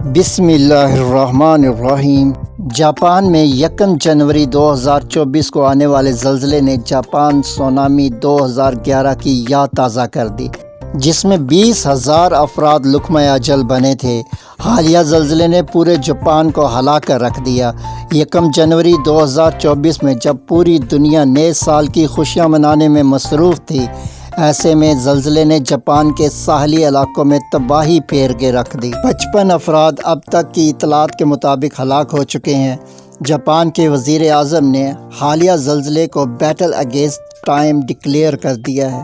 بسم اللہ الرحمن الرحیم۔ جاپان میں 1 جنوری 2024 کو آنے والے زلزلے نے جاپان سونامی 2011 کی یاد تازہ کر دی، جس میں 20,000 افراد لقمہ اجل بنے تھے۔ حالیہ زلزلے نے پورے جاپان کو ہلا کر رکھ دیا۔ 1 جنوری 2024 میں جب پوری دنیا نئے سال کی خوشیاں منانے میں مصروف تھی، ایسے میں زلزلے نے جاپان کے ساحلی علاقوں میں تباہی پھیر کے رکھ دی۔ 55 افراد اب تک کی اطلاعات کے مطابق ہلاک ہو چکے ہیں۔ جاپان کے وزیر اعظم نے حالیہ زلزلے کو بیٹل اگینسٹ ٹائم ڈکلیئر کر دیا ہے۔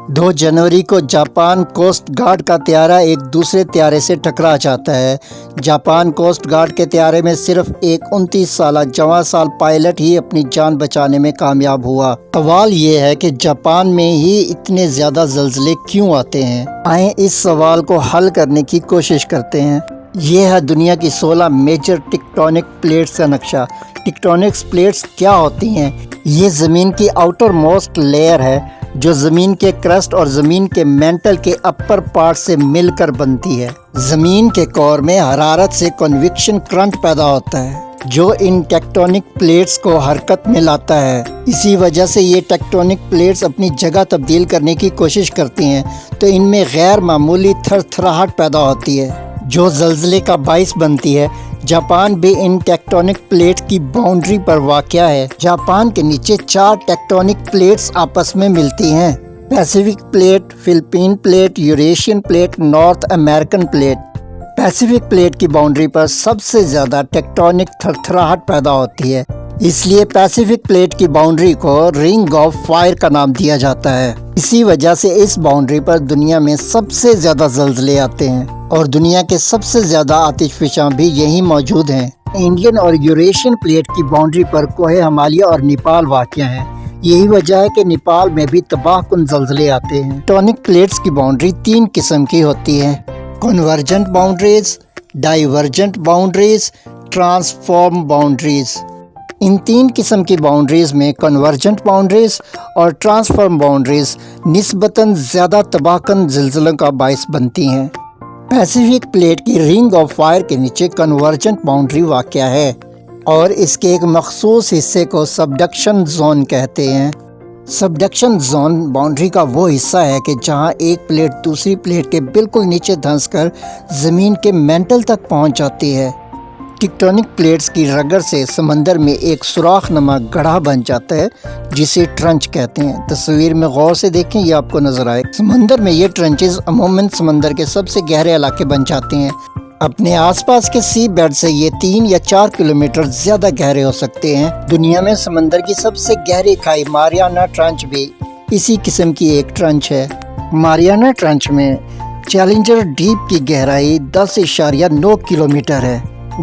2 جنوری کو جاپان کوسٹ گارڈ کا طیارہ ایک دوسرے طیارے سے ٹکرا جاتا ہے۔ جاپان کوسٹ گارڈ کے طیارے میں صرف ایک 29 سالہ جوان پائلٹ ہی اپنی جان بچانے میں کامیاب ہوا۔ سوال یہ ہے کہ جاپان میں ہی اتنے زیادہ زلزلے کیوں آتے ہیں؟ آئیں اس سوال کو حل کرنے کی کوشش کرتے ہیں۔ یہ ہے دنیا کی 16 میجر ٹیکٹونک پلیٹس کا نقشہ۔ ٹیکٹونک پلیٹس کیا ہوتی ہیں؟ یہ زمین کی آؤٹر موسٹ لیئر ہے جو زمین کے کرسٹ اور زمین کے مینٹل کے اپر پارٹ سے مل کر بنتی ہے۔ زمین کے کور میں حرارت سے کنویکشن کرنٹ پیدا ہوتا ہے جو ان ٹیکٹونک پلیٹس کو حرکت میں لاتا ہے۔ اسی وجہ سے یہ ٹیکٹونک پلیٹس اپنی جگہ تبدیل کرنے کی کوشش کرتی ہیں تو ان میں غیر معمولی تھر تھراہٹ پیدا ہوتی ہے جو زلزلے کا باعث بنتی ہے۔ جاپان بھی ان ٹیکٹونک پلیٹ کی باؤنڈری پر واقع ہے۔ جاپان کے نیچے 4 ٹیکٹونک پلیٹس آپس میں ملتی ہیں: Pacific plate, Philippines plate, Eurasian plate, north American plate. Pacific plate کی باؤنڈری پر سب سے زیادہ ٹیکٹونک تھرتھراہٹ پیدا ہوتی ہے، اس لیے پیسیفک پلیٹ کی باؤنڈری کو رنگ آف فائر کا نام دیا جاتا ہے۔ اسی وجہ سے اس باؤنڈری پر دنیا میں سب سے زیادہ زلزلے آتے ہیں اور دنیا کے سب سے زیادہ آتش فشاں بھی یہیں موجود ہیں۔ انڈین اور یوریشین پلیٹ کی باؤنڈری پر کوہ ہمالیہ اور نیپال واقع ہیں۔ یہی وجہ ہے کہ نیپال میں بھی تباہ کن زلزلے آتے ہیں۔ ٹیکٹونک پلیٹس کی باؤنڈری 3 قسم کی ہوتی ہے: convergent boundaries, divergent boundaries, transform boundaries. ان 3 قسم کی باؤنڈریز میں کنورجنٹ باؤنڈریز اور ٹرانسفارم باؤنڈریز نسبتاً زیادہ تباہ کن زلزلوں کا باعث بنتی ہیں۔ پیسیفک پلیٹ کی رنگ آف فائر کے نیچے کنورجنٹ باؤنڈری واقع ہے اور اس کے ایک مخصوص حصے کو سبڈکشن زون کہتے ہیں۔ سبڈکشن زون باؤنڈری کا وہ حصہ ہے کہ جہاں ایک پلیٹ دوسری پلیٹ کے بالکل نیچے دھنس کر زمین کے مینٹل تک پہنچ جاتی ہے۔ ٹیکٹونک پلیٹس کی رگڑ سے سمندر میں ایک سوراخ نما گڑھا بن جاتا ہے جسے ٹرنچ کہتے ہیں۔ تصویر میں غور سے دیکھیں، یہ آپ کو نظر آئے۔ سمندر میں یہ ٹرنچز عموماً سمندر کے سب سے گہرے علاقے بن جاتے ہیں۔ اپنے آس پاس کے سی بیڈ سے یہ 3 یا 4 کلومیٹر زیادہ گہرے ہو سکتے ہیں۔ دنیا میں سمندر کی سب سے گہری کھائی ماریانا ٹرنچ بھی اسی قسم کی ایک ٹرنچ ہے۔ ماریانا ٹرنچ میں چیلنجر ڈیپ کی گہرائی 10.9 کلومیٹر ہے۔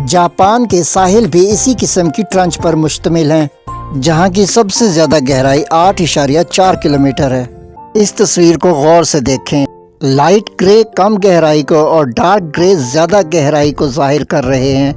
جاپان کے ساحل بھی اسی قسم کی ٹرنچ پر مشتمل ہیں جہاں کی سب سے زیادہ گہرائی 8.4 کلومیٹر ہے۔ اس تصویر کو غور سے دیکھیں۔ لائٹ گرے کم گہرائی کو اور ڈارک گرے زیادہ گہرائی کو ظاہر کر رہے ہیں۔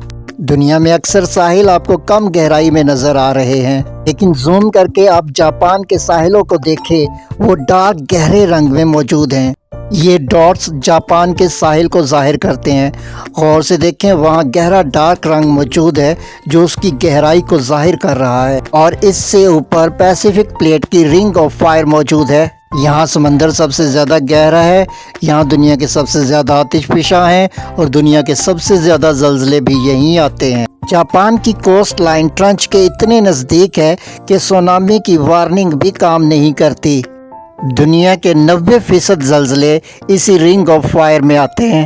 دنیا میں اکثر ساحل آپ کو کم گہرائی میں نظر آ رہے ہیں، لیکن زوم کر کے آپ جاپان کے ساحلوں کو دیکھیں، وہ ڈارک گہرے رنگ میں موجود ہیں۔ یہ ڈاٹس جاپان کے ساحل کو ظاہر کرتے ہیں۔ غور سے دیکھیں، وہاں گہرا ڈارک رنگ موجود ہے جو اس کی گہرائی کو ظاہر کر رہا ہے، اور اس سے اوپر پیسیفک پلیٹ کی رنگ آف فائر موجود ہے۔ یہاں سمندر سب سے زیادہ گہرا ہے، یہاں دنیا کے سب سے زیادہ آتش فشاں ہیں اور دنیا کے سب سے زیادہ زلزلے بھی یہیں آتے ہیں۔ جاپان کی کوسٹ لائن ٹرنچ کے اتنے نزدیک ہے کہ سونامی کی وارننگ بھی کام نہیں کرتی۔ دنیا کے 90% زلزلے اسی رنگ آف فائر میں آتے ہیں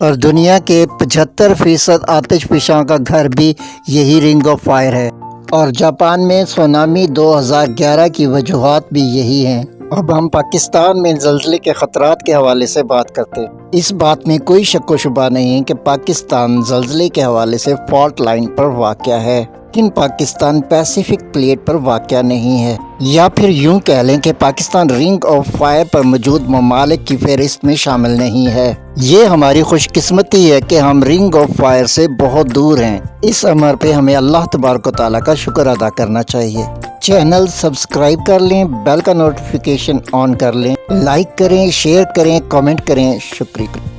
اور دنیا کے 75% آتش فشاں کا گھر بھی یہی رنگ آف فائر ہے۔ اور جاپان میں سونامی 2011 کی وجوہات بھی یہی ہیں۔ اب ہم پاکستان میں زلزلے کے خطرات کے حوالے سے بات کرتے ہیں۔ اس بات میں کوئی شک و شبہ نہیں کہ پاکستان زلزلے کے حوالے سے فالٹ لائن پر واقع ہے، لیکن پاکستان پیسیفک پلیٹ پر واقع نہیں ہے، یا پھر یوں کہہ لیں کہ پاکستان رنگ آف فائر پر موجود ممالک کی فہرست میں شامل نہیں ہے۔ یہ ہماری خوش قسمتی ہے کہ ہم رنگ آف فائر سے بہت دور ہیں۔ اس امر پہ ہمیں اللہ تبارک و تعالیٰ کا شکر ادا کرنا چاہیے۔ چینل سبسکرائب کر لیں، بیل کا نوٹیفیکیشن آن کر لیں، لائک کریں، شیئر کریں، کامنٹ کریں۔ شکریہ۔